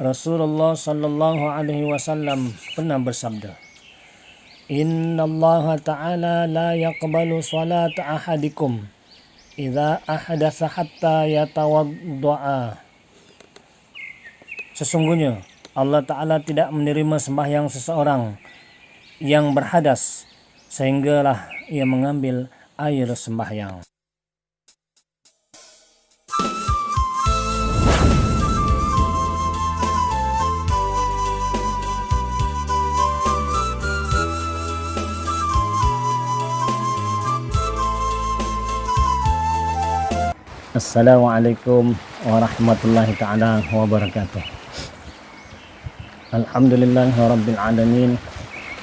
Rasulullah sallallahu alaihi wasallam pernah bersabda, Innallaha ta'ala la yaqbalu salata ahadikum idza ahdatsa hatta yatawadda'a. Sesungguhnya Allah Ta'ala tidak menerima sembahyang seseorang yang berhadas sehinggalah ia mengambil air sembahyang. Assalamualaikum warahmatullahi ta'ala wabarakatuh. Alhamdulillahirabbil alamin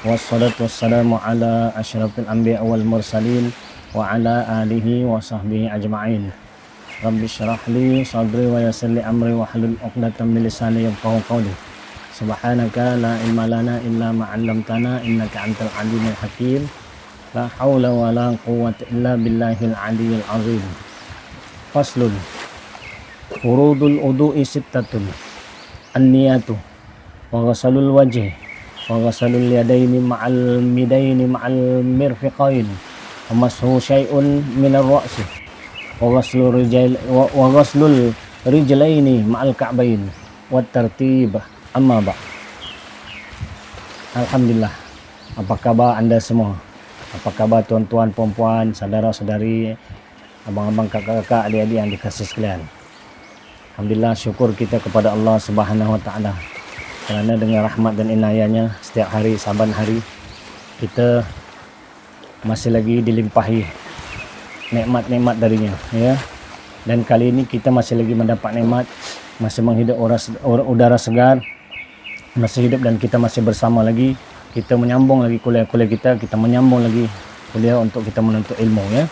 wassalatu wassalamu ala asyrafil anbiya wal mursalin wa ala alihi wa sahbihi ajma'in. Rabbi syrah li sadri wa yassir li amri wa hlul 'uqdatam min lisani yafqahu qawli. Subhanaka la ilma lana illa ma 'allamtana innaka antal alimul hakim. La haula wa la quwwata illa billahil aliyyil azim. Faslun. Furudul wudu'i sittatun. An-niyatu wa ghasalul wajhi wa ghasalul yadaini ma'al midaini ma'al mirfiqain wa mashu syai'un minar ra'si wa ghaslul rijlaini ma'al ka'bain wa tartib. Amma ba'. Alhamdulillah. Apa kabar anda semua? Apa kabar tuan-tuan, puan-puan, saudara-saudari, abang-abang, kakak-kakak, adik-adik yang dikasih sekalian. Alhamdulillah, syukur kita kepada Allah Subhanahu wa taala kerana dengan rahmat dan inayahnya setiap hari, saban hari kita masih lagi dilimpahi nikmat-nikmat darinya, ya. Dan kali ini kita masih lagi mendapat nikmat, masih menghidup udara segar, masih hidup, dan kita masih bersama lagi. Kita menyambung lagi kuliah-kuliah kita menyambung lagi kuliah untuk kita menuntut ilmu, ya.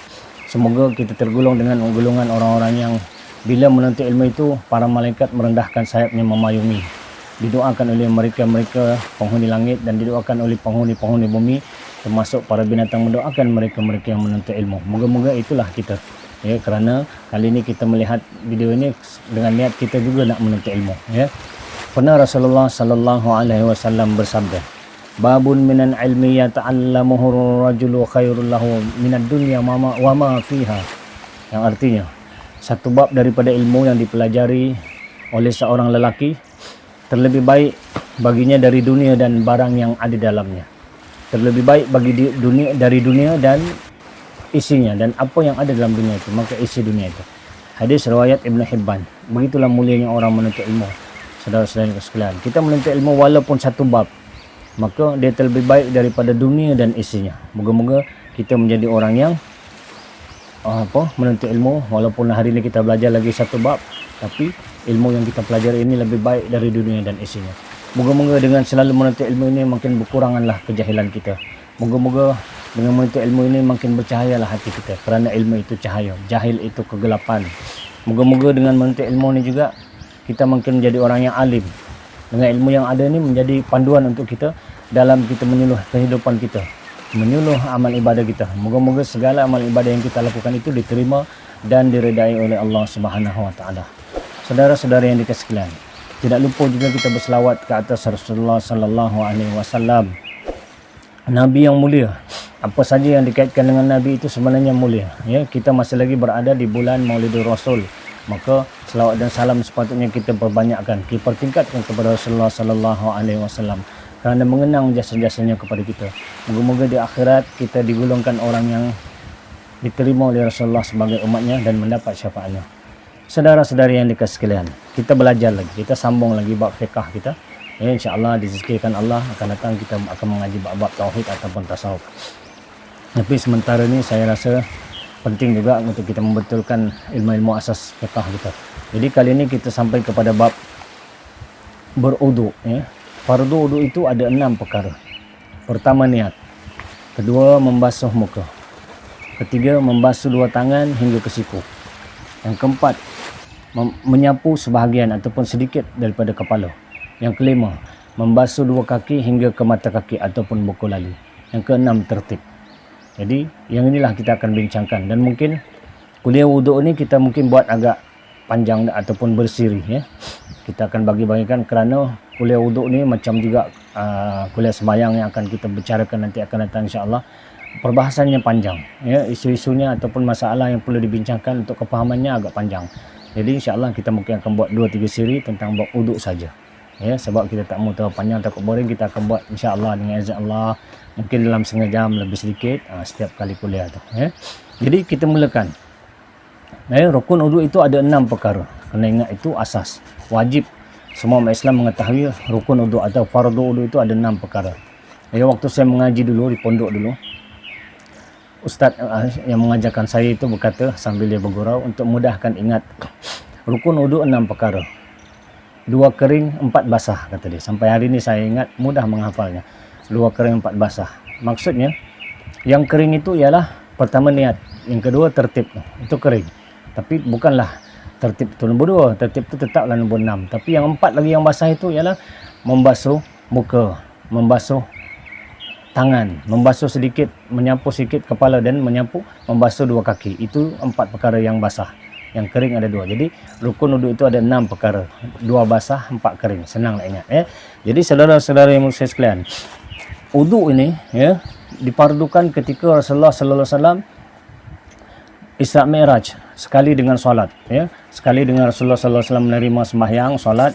Semoga kita tergolong dengan golongan orang-orang yang bila menuntut ilmu itu para malaikat merendahkan sayapnya memayungi. Didoakan oleh mereka-mereka penghuni langit dan didoakan oleh penghuni-penghuni bumi, termasuk para binatang mendoakan mereka-mereka yang menuntut ilmu. Moga-moga itulah kita. Ya, kerana kali ini kita melihat video ini dengan niat kita juga nak menuntut ilmu, ya. Pernah Rasulullah sallallahu alaihi wasallam bersabda, Babun minan ilmi yata'allamuhu rajulu khairul lahu minad dunya wa ma fiha. Yang artinya, satu bab daripada ilmu yang dipelajari oleh seorang lelaki terlebih baik baginya dari dunia dan barang yang ada dalamnya. Terlebih baik bagi dari dunia dan isinya, dan apa yang ada dalam dunia itu, maka isi dunia itu. Hadis riwayat Ibn Hibban. Begitulah mulianya orang menuntut ilmu. Saudara-saudara sekalian, kita menuntut ilmu walaupun satu bab, maka dia terlebih baik daripada dunia dan isinya. Moga-moga kita menjadi orang yang menuntut ilmu walaupun hari ini kita belajar lagi satu bab, tapi ilmu yang kita pelajari ini lebih baik dari dunia dan isinya. Moga-moga dengan selalu menuntut ilmu ini makin berkuranganlah kejahilan kita. Moga-moga dengan menuntut ilmu ini makin bercahayalah hati kita, kerana ilmu itu cahaya, jahil itu kegelapan. Moga-moga dengan menuntut ilmu ini juga kita makin menjadi orang yang alim. Dengan ilmu yang ada ini menjadi panduan untuk kita dalam kita menyuluh kehidupan kita, menyuluh amal ibadah kita. Moga-moga segala amal ibadah yang kita lakukan itu diterima dan diredai oleh Allah Subhanahu wa taala. Saudara-saudara yang dikasihi sekalian, tidak lupa juga kita berselawat ke atas Rasulullah sallallahu alaihi wasallam, Nabi yang mulia. Apa saja yang dikaitkan dengan Nabi itu sebenarnya mulia, ya. Kita masih lagi berada di bulan Maulidur Rasul, maka selawat dan salam sepatutnya kita perbanyakkan, kita tingkatkan kepada Rasulullah sallallahu alaihi wasallam kerana mengenang jasa-jasanya kepada kita. Moga-moga di akhirat kita digolongkan orang yang diterima oleh Rasulullah sebagai umatnya dan mendapat syafaatnya. Saudara-saudari yang dikasihi sekalian, kita belajar lagi, kita sambung lagi bab fiqh kita. Ya, insya-Allah dizikirkan Allah akan datang kita akan mengaji bab-bab tauhid ataupun tasawuf. Tapi sementara ini saya rasa penting juga untuk kita membetulkan ilmu-ilmu asas fiqh kita. Jadi kali ini kita sampai kepada bab berwudu, ya. Fardu wudu itu ada 6 perkara. Pertama, niat. Kedua, membasuh muka. Ketiga, membasuh 2 tangan hingga ke siku. Yang keempat, menyapu sebahagian ataupun sedikit daripada kepala. Yang kelima, membasuh 2 kaki hingga ke mata kaki ataupun buku lali. Yang keenam, tertib. Jadi yang inilah kita akan bincangkan, dan mungkin kuliah wuduk ni kita mungkin buat agak panjang ataupun bersiri ya. Kita akan bagi-bagikan kerana kuliah wuduk ni macam juga kuliah sembahyang yang akan kita bicarakan nanti akan datang insya-Allah. Perbahasannya panjang ya, isu-isunya ataupun masalah yang perlu dibincangkan untuk kepahamannya agak panjang. Jadi insya-Allah kita mungkin akan buat 2-3 siri tentang bab wuduk saja. Ya, sebab kita tak mau terlalu panjang takut boring, kita akan buat insya-Allah dengan izin Allah mungkin dalam setengah jam lebih sedikit setiap kali kuliah tu ya. Jadi kita mulakan. Rukun wuduk itu ada 6 perkara. Kena ingat itu asas. Wajib semua umat Islam mengetahui rukun wuduk atau fardu wuduk itu ada 6 perkara. Waktu saya mengaji dulu di pondok dulu, ustaz yang mengajarkan saya itu berkata sambil dia bergurau untuk mudahkan ingat, rukun wuduk 6 perkara. 2 kering, 4 basah kata dia. Sampai hari ini saya ingat, mudah menghafalnya. 2 kering, 4 basah. Maksudnya yang kering itu ialah pertama niat, yang kedua tertib. Itu kering. Tapi bukanlah tertib itu nombor 2, tertib itu tetaplah nombor 6. Tapi yang 4 lagi yang basah itu ialah membasuh muka, membasuh tangan, membasuh sedikit, menyapu sedikit kepala dan membasuh 2 kaki. Itu 4 perkara yang basah. Yang kering ada 2. Jadi rukun wuduk itu ada 6 perkara. 2 basah, 4 kering. Senang nak ingat ya. Jadi saudara-saudara yang saya sekalian, wuduk ini ya difardukan ketika Rasulullah sallallahu alaihi wasallam Isra Mi'raj, sekali dengan solat ya. Sekali dengan Rasulullah sallallahu alaihi wasallam menerima sembahyang, solat,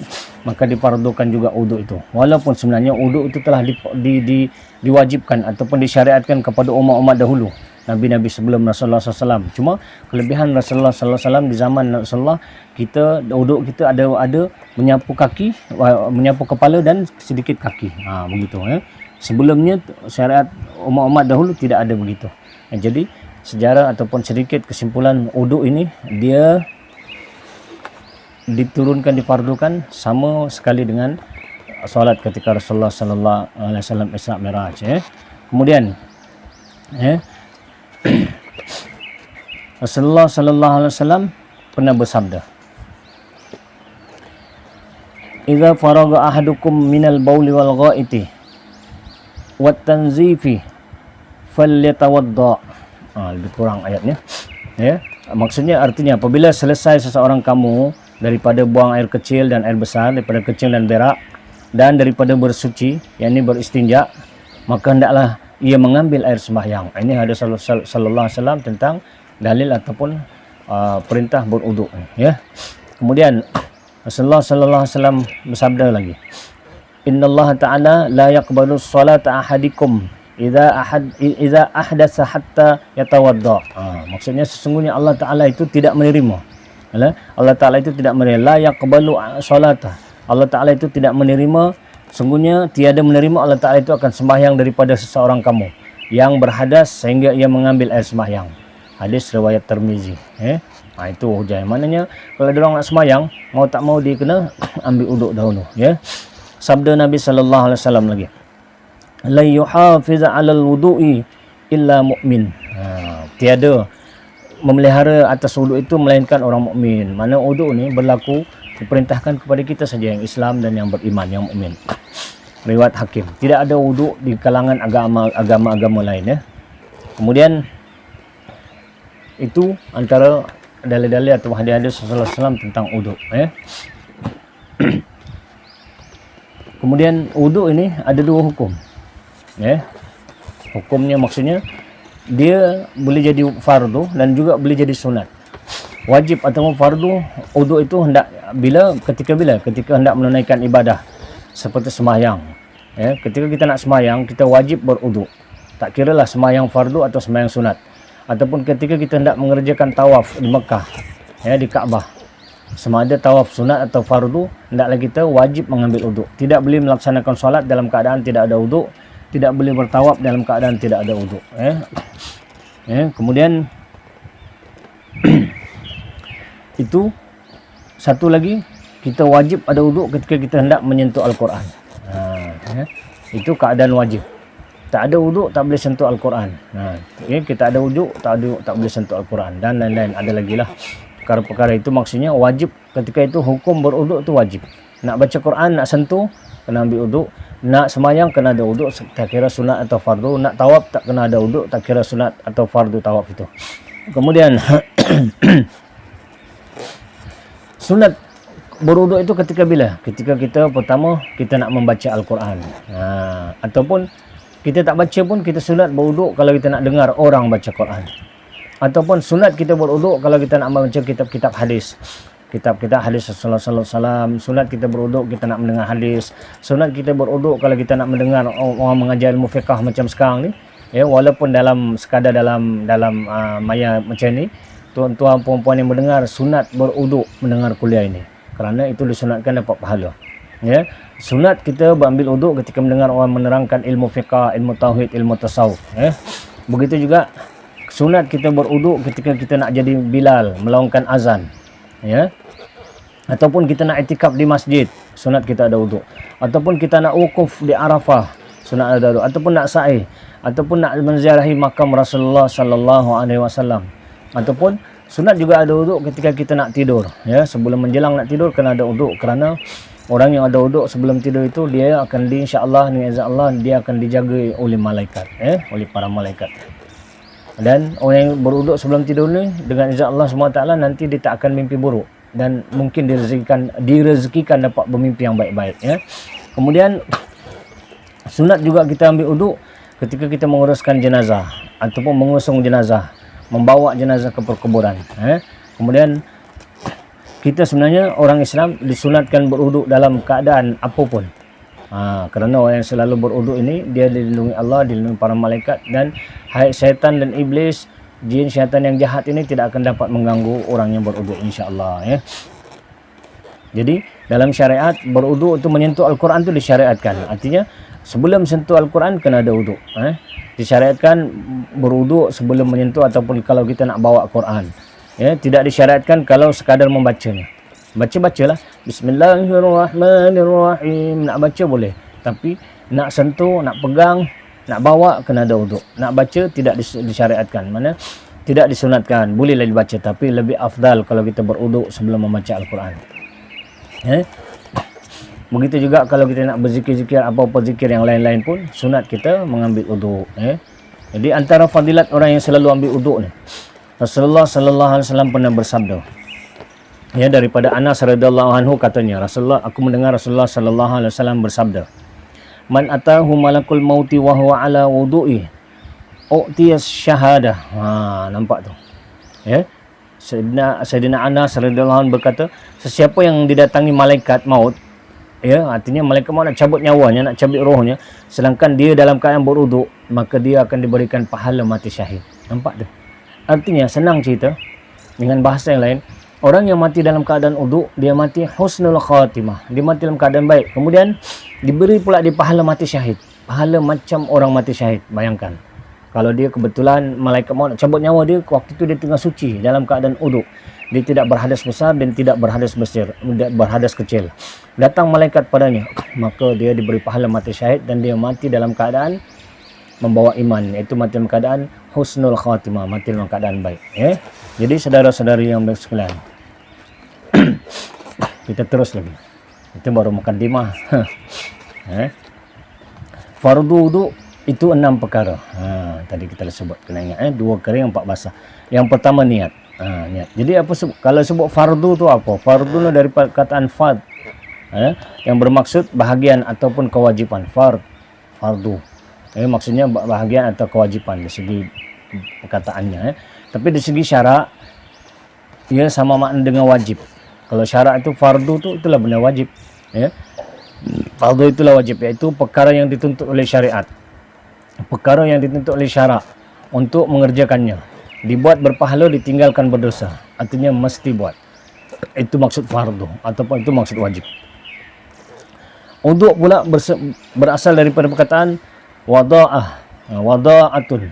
maka difardukan juga wuduk itu. Walaupun sebenarnya wuduk itu telah diwajibkan ataupun disyariatkan kepada umat-umat dahulu, Nabi-Nabi sebelum Rasulullah SAW. Cuma kelebihan Rasulullah SAW di zaman Rasulullah, kita wuduk kita ada menyapu kaki, menyapu kepala dan sedikit kaki. Begitu ya. Sebelumnya syariat umat-umat dahulu tidak ada begitu. Jadi sejarah ataupun sedikit kesimpulan wuduk ini, dia diturunkan, difardukan sama sekali dengan solat ketika Rasulullah sallallahu alaihi wasallam Isra Mi'raj ya. Kemudian Rasulullah sallallahu alaihi wasallam pernah bersabda, "Idza faraga ahadukum minal bauli wal ghaiti wat tanzifi falyatawadda." Lebih kurang ayatnya ya. Maksudnya artinya apabila selesai seseorang kamu daripada buang air kecil dan air besar, daripada kecil dan berak, dan daripada bersuci, yakni beristinja, maka hendaklah ia mengambil air sembahyang. Ini hadis sallallahu alaihi wasallam tentang dalil ataupun perintah berwuduk ya. Kemudian Rasulullah sallallahu alaihi wasallam bersabda lagi, "Innallaha ta'ala la yaqbalu sholata ahadikum idza ahdatsa hatta yatawadda." Maksudnya sesungguhnya Allah Taala itu tidak menerima. Allah Taala itu tidak menerima, la yaqbalu sholata. Allah Taala itu tidak menerima, sungguhnya tiada menerima Allah Taala itu akan sembahyang daripada seseorang kamu yang berhadas sehingga ia mengambil air sembahyang. Hadis riwayat Tirmizi itu hujah. Maknanya kalau dia orang nak sembahyang, mau tak mau dia kena ambil wuduk dahulu ya. Sabda Nabi sallallahu alaihi wasallam lagi, la yuhafiz 'alal wudu'i illa mu'min. Tiada memelihara atas wuduk itu melainkan orang mukmin. Mana wuduk ni berlaku diperintahkan kepada kita saja yang Islam dan yang beriman, yang mukmin. Riwayat Hakim. Tidak ada wuduk di kalangan agama-agama lain ya. Kemudian itu antara dalil-dalil atau hadis-hadis Rasulullah SAW tentang wuduk ya. Kemudian wuduk ini ada 2 hukum. Ya. Hukumnya maksudnya dia boleh jadi fardu dan juga boleh jadi sunat. Wajib atau fardu wuduk itu ketika hendak menunaikan ibadah seperti sembahyang. Ya, ketika kita nak sembahyang, kita wajib berwuduk. Tak kiralah sembahyang fardu atau sembahyang sunat. Ataupun ketika kita hendak mengerjakan tawaf di Mekah, ya, di Kaabah. Sama ada tawaf sunat atau fardu, hendaklah kita wajib mengambil wuduk. Tidak boleh melaksanakan solat dalam keadaan tidak ada wuduk. Tidak boleh bertawaf dalam keadaan tidak ada wuduk. Kemudian itu satu lagi, kita wajib ada wuduk ketika kita hendak menyentuh Al-Quran. Itu keadaan wajib. Tak ada wuduk tak boleh sentuh Al-Quran. Kita ada wuduk tak boleh sentuh Al-Quran dan lain-lain. Ada lagi lah perkara-perkara itu. Maksudnya wajib ketika itu, hukum berwuduk itu wajib. Nak baca Quran, nak sentuh, kena ambil wuduk. Nak semayang kena ada wuduk, tak kira sunat atau fardu. Nak tawaf tak kena ada wuduk, tak kira sunat atau fardu tawaf itu. Kemudian Sunat berwuduk itu ketika bila? Ketika kita pertama kita nak membaca Al-Quran. Ataupun kita tak baca pun kita sunat berwuduk kalau kita nak dengar orang baca Quran. Ataupun sunat kita berwuduk kalau kita nak membaca kitab-kitab hadis. Kitab-kitab hadis Rasulullah sallallahu alaihi wasallam. Sunat kita berwuduk kita nak mendengar hadis. Sunat kita berwuduk kalau kita nak mendengar orang mengajar ilmu fiqh macam sekarang ni. Ya, walaupun sekadar dalam maya macam ni, tuan-tuan puan-puan yang mendengar sunat berwuduk mendengar kuliah ini. Kerana itu disunatkan dapat pahala. Ya, sunat kita berambil wuduk ketika mendengar orang menerangkan ilmu fiqh, ilmu tauhid, ilmu tasawuf. Ya. Begitu juga sunat kita berwuduk ketika kita nak jadi Bilal, melaungkan azan. Ya. Ataupun kita nak iktikaf di masjid, sunat kita ada wuduk. Ataupun kita nak wukuf di Arafah, sunat ada wuduk. Ataupun nak sa'i, ataupun nak menziarahi makam Rasulullah sallallahu alaihi wasallam. Ataupun sunat juga ada wuduk ketika kita nak tidur. Ya, sebelum menjelang nak tidur kena ada wuduk, kerana orang yang ada wuduk sebelum tidur itu dia akan insya-Allah dengan izin Allah dia akan dijaga oleh malaikat, oleh para malaikat. Dan orang yang berwuduk sebelum tidur ni dengan izin Allah SWT nanti dia tak akan mimpi buruk dan mungkin direzekikan dapat bermimpi yang baik-baik, ya. Kemudian sunat juga kita ambil wuduk ketika kita menguruskan jenazah ataupun mengusung jenazah, membawa jenazah ke perkuburan. Kemudian kita sebenarnya orang Islam disunatkan berwuduk dalam keadaan apapun. Kerana orang yang selalu berwuduk ini dia dilindungi Allah, dilindungi para malaikat, dan syaitan dan iblis, jin syaitan yang jahat ini tidak akan dapat mengganggu orang yang berwuduk, insya-Allah, ya. Jadi dalam syariat berwuduk itu menyentuh Al-Quran itu disyariatkan. Artinya sebelum sentuh Al-Quran kena ada wuduk. Disyariatkan berwuduk sebelum menyentuh ataupun kalau kita nak bawa Quran. Ya, tidak disyariatkan kalau sekadar membacanya. Baca-bacalah Bismillahirrahmanirrahim, nak baca boleh, tapi nak sentuh, nak pegang, nak bawa kena ada wuduk. Nak baca tidak disyariatkan, mana tidak disunatkan, bolehlah dibaca, tapi lebih afdal kalau kita berwuduk sebelum membaca Al-Quran. Begitu juga kalau kita nak berzikir-zikir apa-apa zikir yang lain-lain pun sunat kita mengambil wuduk. Jadi antara fadilat orang yang selalu ambil wuduk ni, Rasulullah sallallahu alaihi wasallam pernah bersabda, ya, daripada Anas radhiyallahu anhu katanya, aku mendengar Rasulullah sallallahu alaihi wasallam bersabda, man atahu malakul mauti wa huwa ala wudu'i u'tiyas syahadah. Nampak tu, ya. Sayyidina Anas radhiyallahu anhu berkata, sesiapa yang didatangi malaikat maut, ya, artinya malaikat maut nak cabut nyawanya, nak cabut rohnya, sedangkan dia dalam keadaan berwuduk, maka dia akan diberikan pahala mati syahid. Nampak tu? Artinya senang cerita dengan bahasa yang lain, orang yang mati dalam keadaan wuduk, dia mati husnul khatimah, dia mati dalam keadaan baik, kemudian diberi pula dia pahala mati syahid, pahala macam orang mati syahid. Bayangkan kalau dia kebetulan malaikat maut nak cabut nyawa dia, waktu itu dia tengah suci dalam keadaan wuduk, dia tidak berhadas besar dan tidak berhadas kecil, datang malaikat padanya, maka dia diberi pahala mati syahid dan dia mati dalam keadaan membawa iman, iaitu mati dalam keadaan husnul khatimah, mati dalam keadaan baik. Jadi saudara-saudari yang baik sekalian, kita terus lagi, kita baru mukadimah. Fardu wuduk itu 6 perkara. Tadi kita dah sebut, kena ingat, 2 kering 4 basah. Yang pertama niat. Niat. Jadi apa kalau sebut fardu tu apa? Fardu itu dari perkataan fard, yang bermaksud bahagian ataupun kewajipan. Fardu. Maksudnya bahagian atau kewajipan dari segi perkataannya. Tapi dari segi syarak, ia sama makna dengan wajib. Kalau syarak itu fardu tu itulah benar wajib. Fardu itulah wajib, iaitu perkara yang dituntut oleh syariat, perkara yang dituntut oleh syarak untuk mengerjakannya, dibuat berpahala, ditinggalkan berdosa. Artinya mesti buat. Itu maksud fardu ataupun itu maksud wajib. Wuduk pula berasal daripada perkataan wada'atun.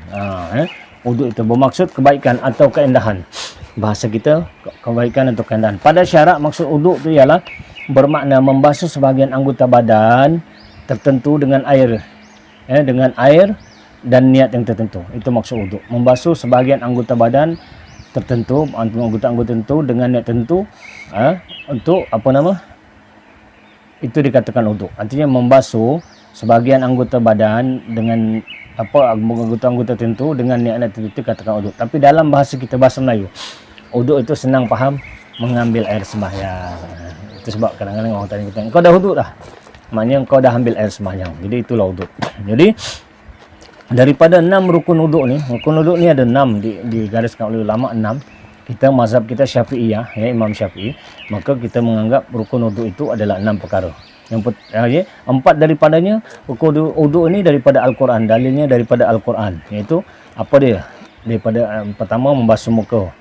Wuduk itu bermaksud kebaikan atau keindahan. Bahasa kita kebaikan atau keindahan. Pada syarak maksud wuduk itu ialah bermakna membasuh sebahagian anggota badan tertentu dengan air, dengan air dan niat yang tertentu. Itu maksud wuduk. Membasuh sebahagian anggota badan tertentu, anggota-anggota tertentu dengan niat tertentu, untuk itu dikatakan wuduk. Artinya membasuh sebahagian anggota badan dengan anggota-anggota tertentu dengan niat tertentu katakan wuduk. Tapi dalam bahasa kita, bahasa Melayu, wuduk itu senang faham mengambil air sembahyang. Itu sebab kadang-kadang orang tanya kita, "Engkau dah wuduk dah?" Maknanya engkau dah ambil air sembahyang. Jadi itulah wuduk. Jadi daripada 6 rukun wuduk ni ada 6 digariskan oleh ulama 6. Kita mazhab kita Syafi'iyah, ya, Imam Syafi'i, maka kita menganggap rukun wuduk itu adalah 6 perkara. Yang 4 daripadanya rukun wuduk ini daripada Al-Quran, dalilnya daripada Al-Quran, iaitu apa dia? Daripada pertama membasuh muka,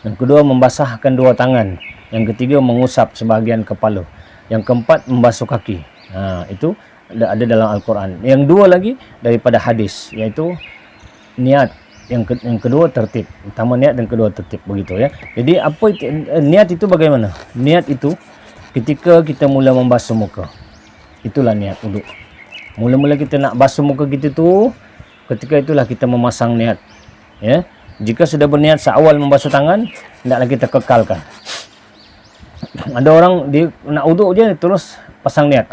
yang kedua membasahkan 2 tangan, yang ketiga mengusap sebahagian kepala, yang keempat membasuh kaki. Itu ada dalam Al-Quran. Yang 2 lagi daripada hadis, iaitu niat. Yang kedua tertib. Pertama niat dan kedua tertib, begitu ya. Jadi apa itu, niat itu bagaimana? Niat itu ketika kita mula membasuh muka. Itulah niat wuduk. Mula-mula kita nak basuh muka kita tu, ketika itulah kita memasang niat. Ya. Jika sudah berniat seawal membasuh tangan, hendaklah kita kekalkan. Ada orang dia nak wuduk je terus pasang niat.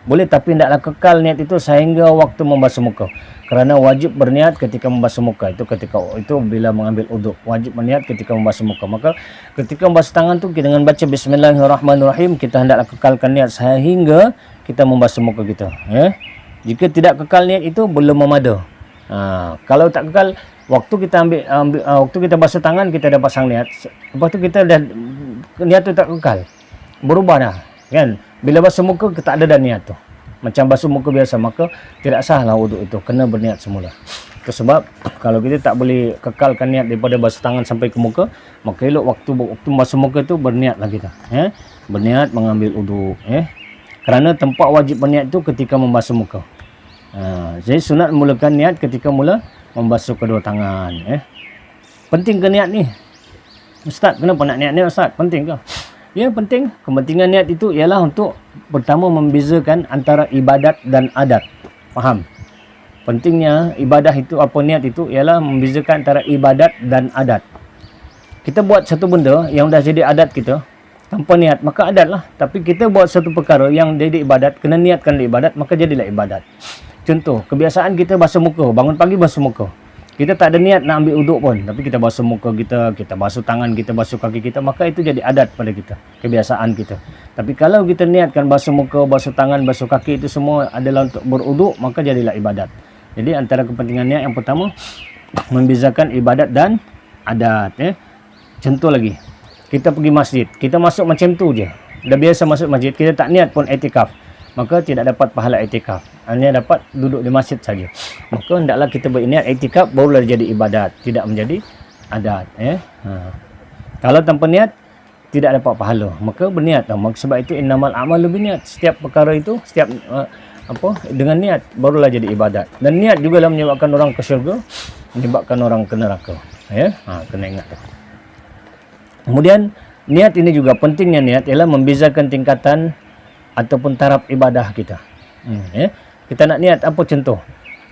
Boleh, tapi hendaklah kekal niat itu sehingga waktu membasuh muka. Kerana wajib berniat ketika membasuh muka. Itu bila mengambil wuduk. Wajib berniat ketika membasuh muka. Maka ketika membasuh tangan tu dengan baca Bismillahirrahmanirrahim, kita hendaklah kekalkan niat sehingga kita membasuh muka kita. Ya? Jika tidak kekal niat itu belum memada. Kalau tak kekal, waktu kita basuh tangan kita dah pasang niat. Lepas tu kita dah niat tu tak kekal. Berubah dah, kan? Bila basuh muka kita tak ada dah niat tu. Macam basuh muka biasa, maka tidak sahlah wuduk itu, kena berniat semula. Itu sebab kalau kita tak boleh kekalkan niat daripada basuh tangan sampai ke muka, maka elok waktu basuh muka tu berniatlah kita, ya. Berniat mengambil wuduk, ya. Kerana tempat wajib berniat tu ketika membasuh muka. Jadi sunat memulakan niat ketika mula membasuh kedua tangan, ya. Penting ke niat ni? Ustaz, kenapa nak niat ni Ustaz? Penting ke? Ya, penting. Kepentingan niat itu ialah untuk pertama membezakan antara ibadat dan adat. Faham? Pentingnya ibadah itu, niat itu ialah membezakan antara ibadat dan adat. Kita buat satu benda yang dah jadi adat kita tanpa niat, maka adat lah. Tapi kita buat satu perkara yang jadi ibadat, kena niatkan ibadat, maka jadilah ibadat. Contoh, kebiasaan kita basuh muka, bangun pagi basuh muka. Kita tak ada niat nak ambil wuduk pun, tapi kita basuh muka kita basuh tangan kita, basuh kaki kita, maka itu jadi adat pada kita, kebiasaan kita. Tapi kalau kita niatkan basuh muka, basuh tangan, basuh kaki itu semua adalah untuk berwuduk, maka jadilah ibadat. Jadi antara kepentingan niat yang pertama, membezakan ibadat dan adat, ya. Contoh lagi, kita pergi masjid, kita masuk macam tu je, dah biasa masuk masjid, kita tak niat pun i'tikaf, maka tidak dapat pahala i'tikaf, hanya dapat duduk di masjid saja. Maka hendaklah kita berniat i'tikaf, barulah jadi ibadat, tidak menjadi adat, ya. Kalau tanpa niat tidak dapat pahala, maka berniat. Sebab itu innamal a'malu binniyat, setiap perkara itu dengan niat barulah jadi ibadat. Dan niat juga lah menyebabkan orang ke syurga, menyebabkan orang ke neraka, ya. Kena ingat tu. Kemudian niat ini juga, pentingnya niat ialah membezakan tingkatan ataupun taraf ibadah kita. Ya. Kita nak niat apa contoh?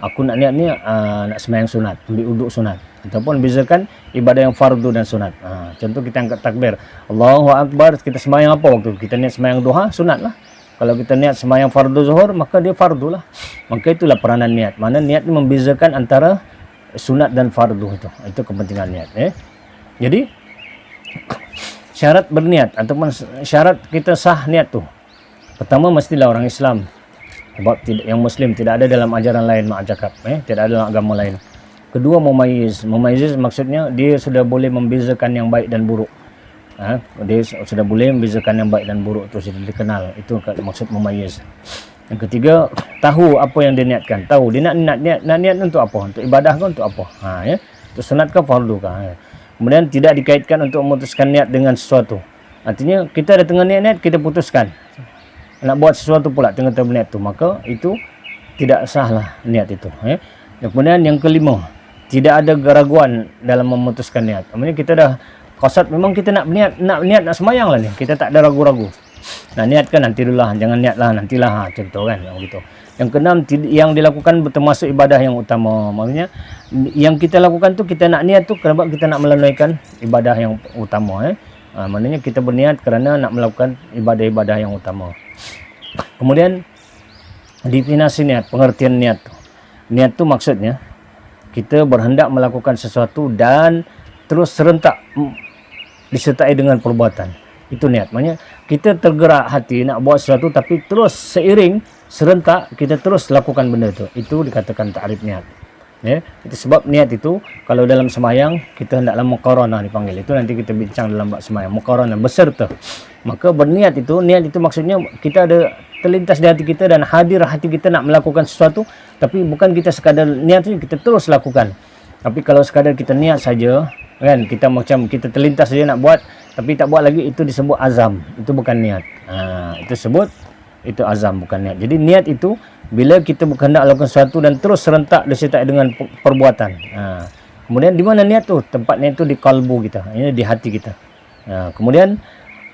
Aku nak niat ni nak sembahyang sunat, ambil wuduk sunat, ataupun bezakan ibadah yang fardu dan sunat. Contoh kita angkat takbir, Allahu Akbar, kita sembahyang apa waktu? Kita niat sembahyang duha, sunat lah. Kalau kita niat sembahyang fardu zuhur, maka dia fardu lah. Maka itulah peranan niat. Mana niat ni membezakan antara sunat dan fardu itu. Itu kepentingan niat, ya. Jadi syarat berniat ataupun syarat kita sah niat tu, pertama mestilah orang Islam. Sebab yang Muslim tidak ada dalam ajaran lain, mak cakap, tidak ada dalam agama lain. Kedua, mumayyiz. Mumayyiz maksudnya dia sudah boleh membezakan yang baik dan buruk. Dia sudah boleh membezakan yang baik dan buruk, itu sudah dikenal. Itu maksud mumayyiz. Yang ketiga, tahu apa yang dia niatkan. Tahu dia nak niat untuk apa? Untuk ibadah ke untuk apa? Ya. Untuk sunat ke fardu ke? Kemudian tidak dikaitkan untuk memutuskan niat dengan sesuatu. Artinya kita ada tengah niat-niat, kita putuskan nak buat sesuatu pula tengah-tengah niat tu, maka itu tidak sahlah niat itu, ya. Dan kemudian yang kelima, tidak ada keraguan dalam memutuskan niat. Maksudnya kita dah qasad, memang kita nak niat nak sembahyang lah ni, kita tak ada ragu-ragu. Nak niatkan nanti dulu lah, jangan niatlah nantilah, contoh kan, begitu. Yang keenam, yang dilakukan termasuk ibadah yang utama. Maksudnya yang kita lakukan tu, kita nak niat tu kerana kita nak menunaikan ibadah yang utama, maknanya kita berniat kerana nak melakukan ibadah-ibadah yang utama. Kemudian definisi niat, pengertian niat tu. Niat tu maksudnya kita berhendak melakukan sesuatu dan terus serentak disertai dengan perbuatan. Itu niat. Maksudnya kita tergerak hati nak buat sesuatu, tapi terus seiring serentak kita terus lakukan benda itu. Itu dikatakan ta'rif niat. Ya, itu sebab niat itu kalau dalam sembahyang kita hendaklah muqaranah dipanggil. Itu nanti kita bincang dalam bab sembahyang, muqaranah berserta. Maka berniat itu, niat itu maksudnya kita ada terlintas di hati kita dan hadir hati kita nak melakukan sesuatu, tapi bukan kita sekadar niat saja, kita terus lakukan. Tapi kalau sekadar kita niat saja, kan, kita macam kita terlintas saja nak buat tapi tak buat lagi, itu disebut azam. Itu bukan niat. Itu sebut itu azam, bukan niat. Jadi niat itu bila kita berkehendak lakukan sesuatu dan terus serentak disertai dengan perbuatan. Kemudian di mana niat tu? Tempat niat tu di kalbu kita, ini di hati kita. Kemudian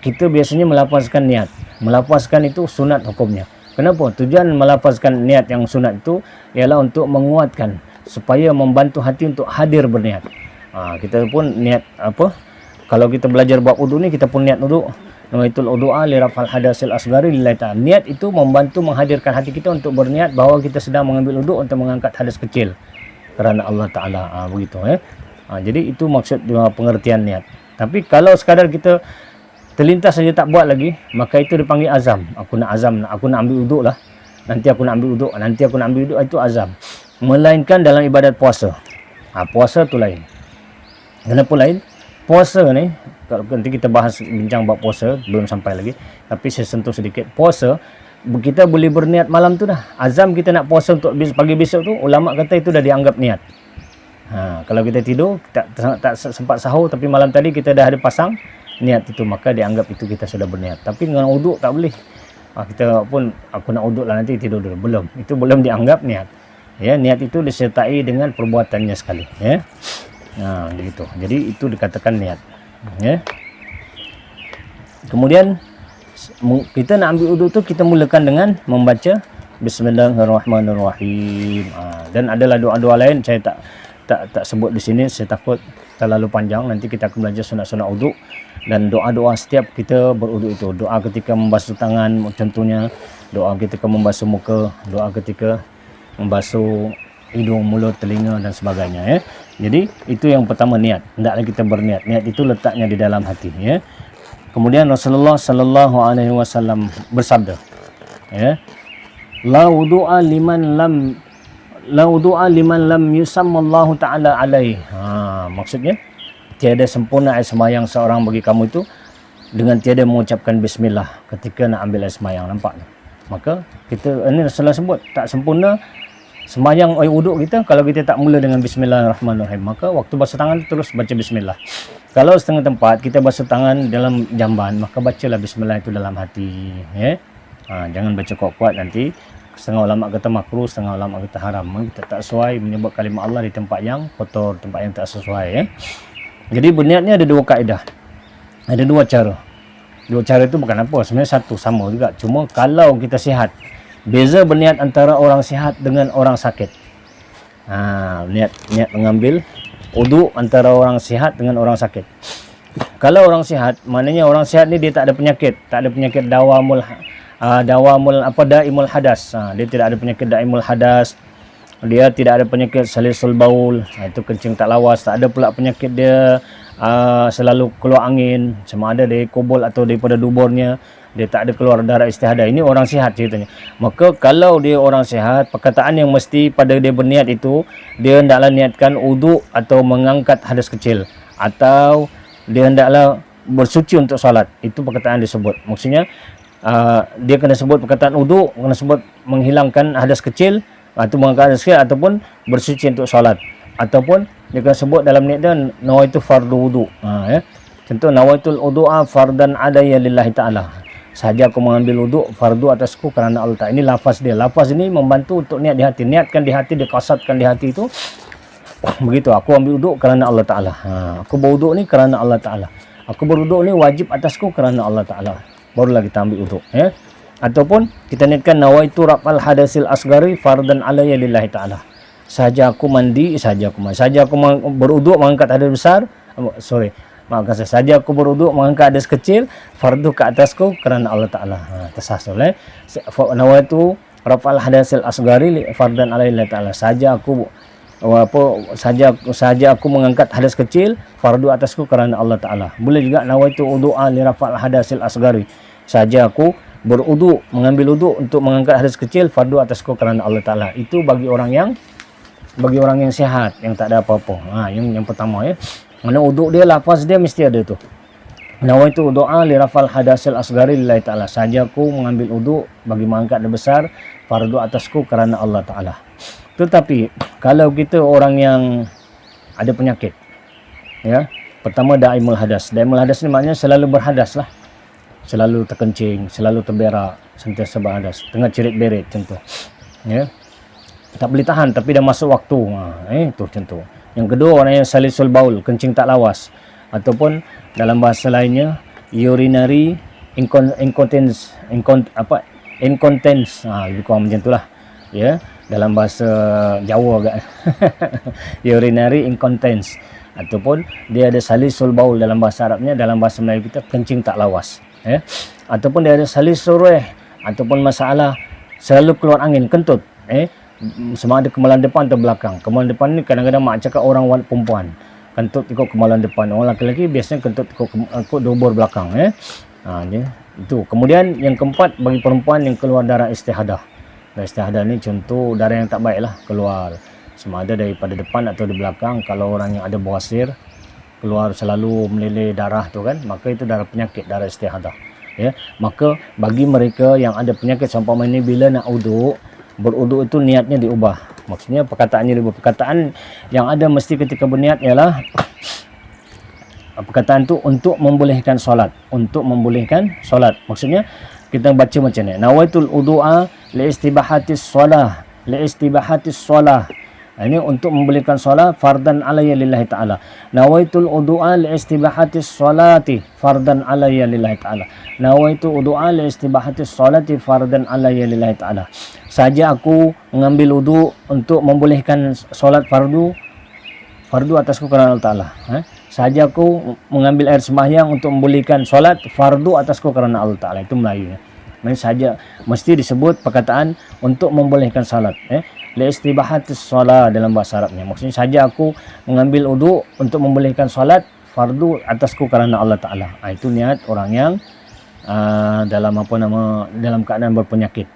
kita biasanya melafazkan niat. Melafazkan itu sunat hukumnya. Kenapa? Tujuan melafazkan niat yang sunat itu ialah untuk menguatkan, supaya membantu hati untuk hadir berniat. Kita pun niat apa? Kalau kita belajar bab wudu ni, kita pun niat wudu. Nawaitul wudu'a li raf'al hadasil asghari lillahi ta'ala. Niat itu membantu menghadirkan hati kita untuk berniat bahawa kita sedang mengambil wudu untuk mengangkat hadas kecil kerana Allah Ta'ala. Begitu jadi itu maksud pengertian niat. Tapi kalau sekadar kita terlintas saja tak buat lagi, maka itu dipanggil azam. Aku nak azam, aku nak ambil wudu lah. Nanti aku nak ambil wudu, nanti aku nak ambil wudu, itu azam. Melainkan dalam ibadat puasa. Puasa tu lain. Kenapa lain? Puasa ni, kalau nanti kita bahas bincang bab puasa, belum sampai lagi, tapi saya sentuh sedikit. Puasa, kita boleh berniat malam tu dah. Azam kita nak puasa untuk pagi besok tu, ulama kata itu dah dianggap niat. Kalau kita tidur, tak sempat sahur, tapi malam tadi kita dah ada pasang niat itu, maka dianggap itu kita sudah berniat. Tapi dengan uduk tak boleh. Kita pun, aku nak uduk lah nanti tidur dulu. Belum. Itu belum dianggap niat. Ya, niat itu disertai dengan perbuatannya sekali. Ya. Begitu. Jadi itu dikatakan niat. Ya. Kemudian kita nak ambil wudu tu, kita mulakan dengan membaca Bismillahirrahmanirrahim. Dan adalah doa-doa lain, saya tak sebut di sini, saya takut terlalu panjang. Nanti kita akan belajar sunat-sunat wudu dan doa-doa setiap kita berwudu itu. Doa ketika membasuh tangan contohnya, doa ketika membasuh muka, doa ketika membasuh hidung, mulut, telinga dan sebagainya. Ya. Jadi itu yang pertama, niat. Hendaklah kita berniat. Niat itu letaknya di dalam hati. Ya. Kemudian Rasulullah sallallahu alaihi wasallam bersabda, ya, la wudu'a liman lam yusammallahu ta'ala alaihi. Maksudnya tiada sempurna air sembahyang seorang bagi kamu itu dengan tiada mengucapkan bismillah ketika nak ambil air sembahyang. Nampak tak? Maka kita, ini Rasulullah sebut tak sempurna sembahyang wudu kita kalau kita tak mula dengan bismillahirrahmanirrahim. Maka waktu basuh tangan terus baca bismillah. Kalau setengah tempat kita basuh tangan dalam jamban, maka bacalah bismillah itu dalam hati. Ya. Jangan baca kuat-kuat, nanti setengah ulama kata makruh, setengah ulama kata haram. Kita tak sesuai menyebut kalimah Allah di tempat yang kotor, tempat yang tak sesuai. Ya. Jadi berniatnya ada dua kaedah. Ada dua cara. Dua cara itu bukan apa, sebenarnya satu, sama juga. Cuma kalau kita sihat, beza berniat antara orang sihat dengan orang sakit. Niat mengambil wudu antara orang sihat dengan orang sakit. Kalau orang sihat, maknanya orang sihat ni dia tak ada penyakit, daimul hadas. Dia tidak ada penyakit daimul hadas. Dia tidak ada penyakit salisul baul, itu kencing tak lawas. Tak ada pula penyakit dia selalu keluar angin, sama ada dari kobol atau daripada duburnya. Dia tak ada keluar darah istihadah. Ini orang sihat ceritanya. Maka kalau dia orang sihat, perkataan yang mesti pada dia berniat itu, dia hendaklah niatkan wudu atau mengangkat hadas kecil, atau dia hendaklah bersuci untuk solat. Itu perkataan disebut. Maksudnya dia kena sebut perkataan wudu, kena sebut menghilangkan hadas kecil, atau mengangkat hadas kecil, ataupun bersuci untuk solat, ataupun dia kena sebut dalam niat dia nawaitu fardu wudu. Ya. Contoh nawaitul wudu'a fardan adaya lillahi ta'ala. Sahaja aku mengambil wudu fardu atasku kerana Allah Ta'ala. Ini lafaz dia. Lafaz ini membantu untuk niat di hati. Niatkan di hati, dikasatkan di hati itu. Begitu, aku ambil wudu kerana Allah Ta'ala. Aku berwudu ni kerana Allah Ta'ala. Aku berwudu ni wajib atasku kerana Allah Ta'ala. Barulah kita ambil wudu. Ya. Ataupun kita niatkan nawaitu raf'al hadasil asghari fardan alayya lillahi ta'ala. Sahaja aku mandi, sahaja aku berwudu mengangkat hadas besar. Maafkan saya, sahaja aku berwudu mengangkat hadas kecil, fardu ke atasku kerana Allah Ta'ala. Tersasul. Nawaitu raf'al hadasil asghari fardan alayya lillahi ta'ala. Sahaja aku saja aku mengangkat hadas kecil, fardu atasku kerana Allah Taala. Boleh juga nawaitu wudu'a li rafa'il hadasil asgari. Saja aku berwuduk, mengambil wuduk untuk mengangkat hadas kecil, fardu atasku kerana Allah Taala. Itu bagi orang yang sehat, yang tak ada apa-apa. Yang pertama ya. Mana wuduk dia, lafaz dia mesti ada tu. Nawaitu wudu'a li rafa'il hadasil asgari lillahi Taala. Saja aku mengambil wuduk bagi mengangkat hadas besar, fardu atasku kerana Allah Taala. Tetapi kalau kita orang yang ada penyakit, ya, pertama daimul hadas. Daimul hadas ni maknanya selalu berhadas lah, selalu terkencing, selalu terberak, sentiasa berhadas, tengah cerit-berit contoh, ya, tak boleh tahan tapi dah masuk waktu, itu contoh. Yang kedua, orang yang salisul baul, kencing tak lawas, ataupun dalam bahasa lainnya urinary incontinence, lebih kurang macam itulah, ya, dalam bahasa Jawa agak urinary incontinence, ataupun dia ada salisul baul dalam bahasa Arabnya, dalam bahasa Melayu kita kencing tak lawas, ya. Ataupun dia ada salisul ruh, ataupun masalah selalu keluar angin, kentut, sama ada kemaluan depan atau belakang. Kemaluan depan ni kadang-kadang mak cakap orang perempuan kentut ikut kemaluan depan, orang lelaki biasanya kentut ikut dubur belakang, itu. Kemudian yang keempat, bagi perempuan yang keluar darah istihadah. Darah istihadah ni contoh darah yang tak baik lah keluar, sama ada daripada depan atau di belakang. Kalau orang yang ada bawasir, keluar selalu meleleh darah tu kan, maka itu darah penyakit, darah istihadah, ya. Maka bagi mereka yang ada penyakit seumpama ini, bila nak beruduk itu niatnya diubah. Maksudnya perkataannya diubah. Perkataan yang ada mesti ketika berniat ialah perkataan tu untuk membolehkan solat, untuk membolehkan solat. Maksudnya kita baca macam ni, nawaitul wudu'a li istibahatis shalah, li istibahatis shalah. Ini untuk membolehkan solat fardan alayya lillahi ta'ala. Nawaitul wudu'a li istibahatis salati fardan alayya lillahi ta'ala. Nawaitul wudu'a li istibahatis salati fardan alayya lillahi ta'ala. Saja aku mengambil wudu untuk membolehkan solat fardu atasku kerana Allah Ta'ala. Saja aku mengambil air sembahyang untuk membolehkan solat fardu atasku kerana Allah Ta'ala. Itu Melayunya. Saja mesti disebut perkataan untuk membolehkan salat, li istibahatis shalah dalam bahasa Arabnya. Maksudnya saja aku mengambil wudu untuk membolehkan solat fardu atasku kerana Allah Ta'ala. Itu niat orang yang dalam keadaan berpenyakit,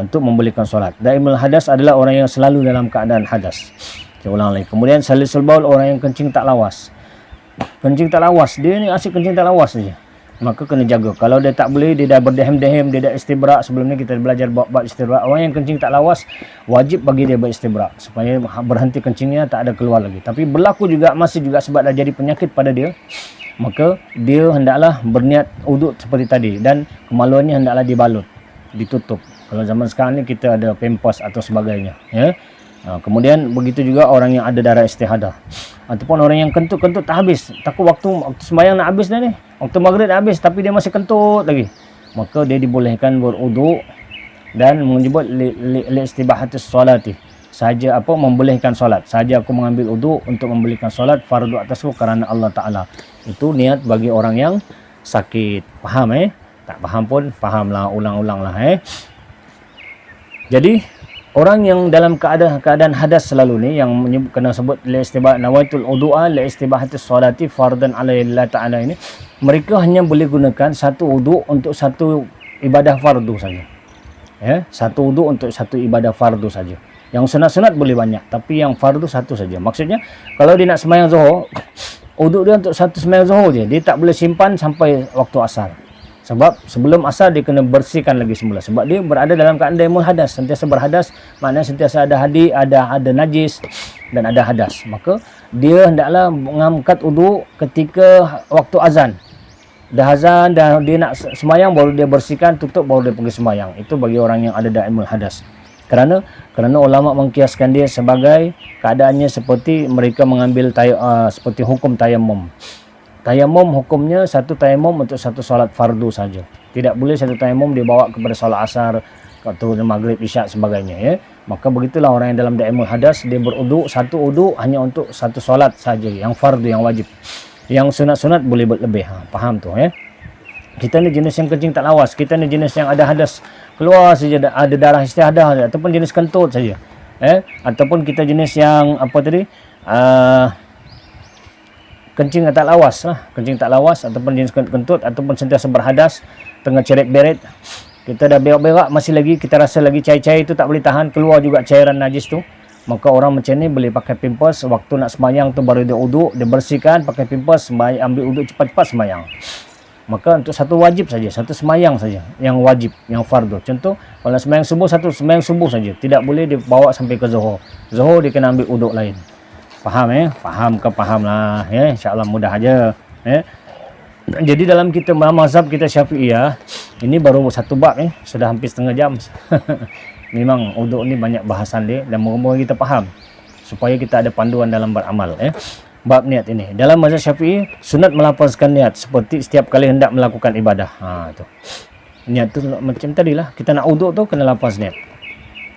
untuk membolehkan solat. Daimul hadas adalah orang yang selalu dalam keadaan hadas. Saya ulang lagi. Kemudian salisul baul, orang yang kencing tak lawas. Kencing tak lawas, dia ni asyik kencing tak lawas saja, maka kena jaga. Kalau dia tak boleh, dia dah berdehem-dehem, dia dah istibrak. Sebelum ni kita belajar bab istibrak. Orang yang kencing tak lawas, wajib bagi dia beristibrak supaya berhenti kencingnya, tak ada keluar lagi. Tapi berlaku juga, masih juga sebab dah jadi penyakit pada dia, maka dia hendaklah berniat uduk seperti tadi, dan kemaluannya hendaklah dibalut, ditutup. Kalau zaman sekarang ni kita ada pempas atau sebagainya, ya. Kemudian begitu juga orang yang ada darah istihadah, ataupun orang yang kentut tak habis, takut waktu sembahyang nak habis dah ni, waktu maghrib nak habis tapi dia masih kentut lagi, maka dia dibolehkan berwuduk dan menyebut li istibahatis salati, saja membolehkan solat. Saja aku mengambil wuduk untuk membolehkan solat fardu atasku kerana Allah Ta'ala. Itu niat bagi orang yang sakit. Faham? Tak faham pun fahamlah, ulang-ulanglah. Jadi orang yang dalam keadaan hadas selalu ni, yang kena sebut li istibah nawaitul wudu'a li istibahatis salati fardan alayhi ta'ala ini, mereka hanya boleh gunakan satu wuduk untuk satu ibadah fardu saja, ya. Satu wuduk untuk satu ibadah fardu saja. Yang sunat-sunat boleh banyak, tapi yang fardu satu saja. Maksudnya kalau dia nak sembahyang zuhur, wuduk dia untuk satu sembahyang zuhur je, dia tak boleh simpan sampai waktu asar. Sebab sebelum asar dia kena bersihkan lagi semula. Sebab dia berada dalam keadaan daimul hadas, sentiasa berhadas, maknanya sentiasa ada hadi, ada najis dan ada hadas. Maka dia hendaklah mengangkat wuduk ketika waktu azan. Dah azan, dah dia nak sembahyang, baru dia bersihkan, tutup, baru dia pergi sembahyang. Itu bagi orang yang ada daimul hadas. Kerana ulama mengkiaskan dia sebagai keadaannya seperti mereka mengambil seperti hukum tayammum. Tayammum hukumnya satu tayammum untuk satu solat fardu saja. Tidak boleh satu tayammum dibawa kepada solat asar atau maghrib, isyak sebagainya, ya. Maka begitulah orang yang dalam daimul hadas, dia beruduk, satu uduk hanya untuk satu solat saja, yang fardu, yang wajib. Yang sunat-sunat boleh berlebih. Faham tu, ya. Kita ni jenis yang kencing tak lawas, kita ni jenis yang ada hadas keluar saja, ada darah istihadah ataupun jenis kentut saja. Ataupun kita jenis yang apa tadi, kencing tak lawas lah, kencing tak lawas ataupun jenis kentut ataupun sentiasa berhadas, tengah ceret-beret, kita dah berak-berak masih lagi kita rasa lagi cair-cair itu tak boleh tahan, keluar juga cairan najis tu, maka orang macam ni boleh pakai pampers. Waktu nak sembahyang tu baru dia uduk, dia bersihkan pakai pampers, ambil uduk cepat-cepat sembahyang. Maka untuk satu wajib saja, satu sembahyang saja yang wajib, yang fardu. Contoh kalau sembahyang subuh, satu sembahyang subuh saja, tidak boleh dibawa sampai ke zuhur. Zuhur dia kena ambil uduk lain. Faham Faham ke faham lah insya-Allah mudah aja Jadi dalam kita mazhab kita Syafi'iyah ini baru satu bab sudah hampir setengah jam. Memang uduk ni banyak bahasan dia dan moga-moga kita faham supaya kita ada panduan dalam beramal Bab niat ini dalam mazhab Syafi'i, sunat melafazkan niat seperti setiap kali hendak melakukan ibadah. Tu niat tu macam tadilah, kita nak uduk tu kena lafaz niat.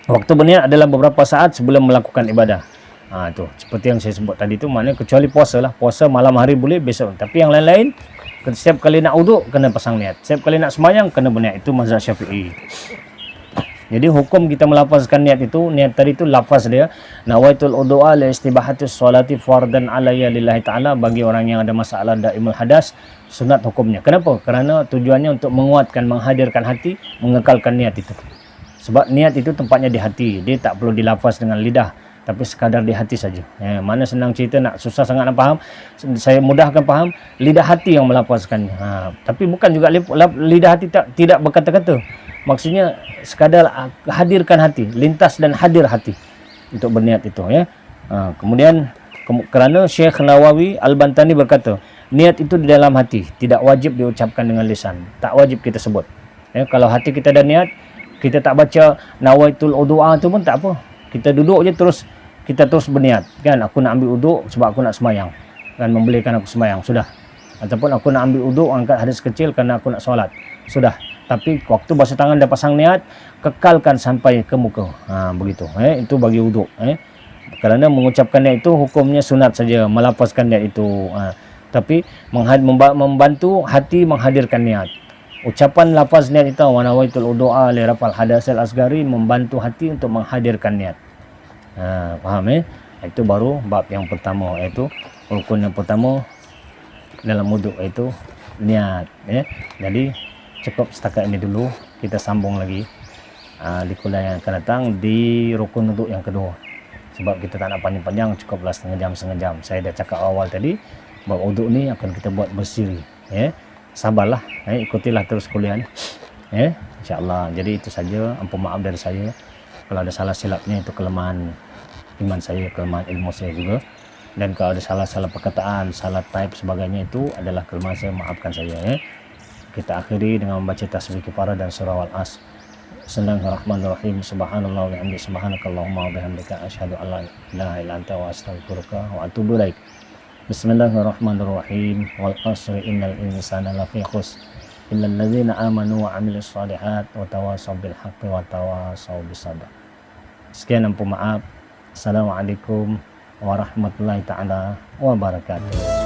Waktu berniat adalah beberapa saat sebelum melakukan ibadah. Tu seperti yang saya sebut tadi tu, maknanya kecuali puasa lah, puasa malam hari boleh, besok. Tapi yang lain-lain setiap kali nak uduk kena pasang niat, setiap kali nak sembahyang kena berniat. Itu mazhab Syafi'i. Jadi hukum kita melafazkan niat itu, niat tadi itu lafaz dia nawaitul udhu'a li istibahatis sholati fardan alayya lillahi ta'ala, bagi orang yang ada masalah daimul hadas, sunat hukumnya. Kenapa? Kerana tujuannya untuk menguatkan, menghadirkan hati, mengekalkan niat itu. Sebab niat itu tempatnya di hati, dia tak perlu dilafaz dengan lidah, tapi sekadar di hati saja. Mana senang cerita, nak susah sangat nak faham, saya mudahkan faham, lidah hati yang melafazkannya. Tapi bukan juga lidah hati tidak berkata-kata. Maksudnya sekadar hadirkan hati, lintas dan hadir hati untuk berniat itu Kemudian kerana Syekh Nawawi Al-Bantani berkata, niat itu di dalam hati, tidak wajib diucapkan dengan lisan, tak wajib kita sebut. Kalau hati kita ada niat, kita tak baca nawaitul udhu'a tu pun tak apa. Kita duduk je kita terus berniat kan, aku nak ambil uduk sebab aku nak sembahyang kan, membolehkan aku sembahyang, sudah. Ataupun aku nak ambil uduk angkat hadas kecil kerana aku nak solat, sudah. Tapi waktu basuh tangan dah pasang niat, kekalkan sampai ke muka. Begitu. Itu bagi uduk. Kerana mengucapkan niat itu hukumnya sunat saja, melafazkan niat itu. Tapi membantu hati menghadirkan niat. Ucapan lafaz niat itu wa nawaitul udhu'a li rafal hadasil asgari, membantu hati untuk menghadirkan niat. Faham Itu baru bab yang pertama, iaitu rukun yang pertama dalam wuduk, iaitu niat. Jadi cukup setakat ini dulu, kita sambung lagi di kuliah yang akan datang di rukun wuduk yang kedua. Sebab kita tak nak panjang-panjang, cukuplah setengah jam. Saya dah cakap awal tadi, bab wuduk ni akan kita buat bersiri. Sabarlah, ikutilah terus kuliah ni. InsyaAllah. Jadi itu saja, ampun maaf dari saya kalau ada salah silapnya, itu kelemahan iman saya, kelemahan ilmu saya juga. Dan kalau ada salah-salah perkataan, salah type sebagainya, itu adalah kelemahan saya, maafkan saya. Kita akhiri dengan membaca tasbih kifarah dan surah Al-As. Bismillahirrahmanirrahim. Subhanallah wa bihamdihi, subhanakallahumma wa bihamdika, asyhadu an la ilaha illa anta wa astaghfiruka wa atubu ilaik. Bismillahirrahmanirrahim. Wal asri innal insana lafi khusr illal ladzina amanu wa amilus shalihat wa tawasaw bil haqqi wa tawasaw bis sabr. Sekian, ampun maaf. Assalamualaikum warahmatullahi taala wabarakatuh.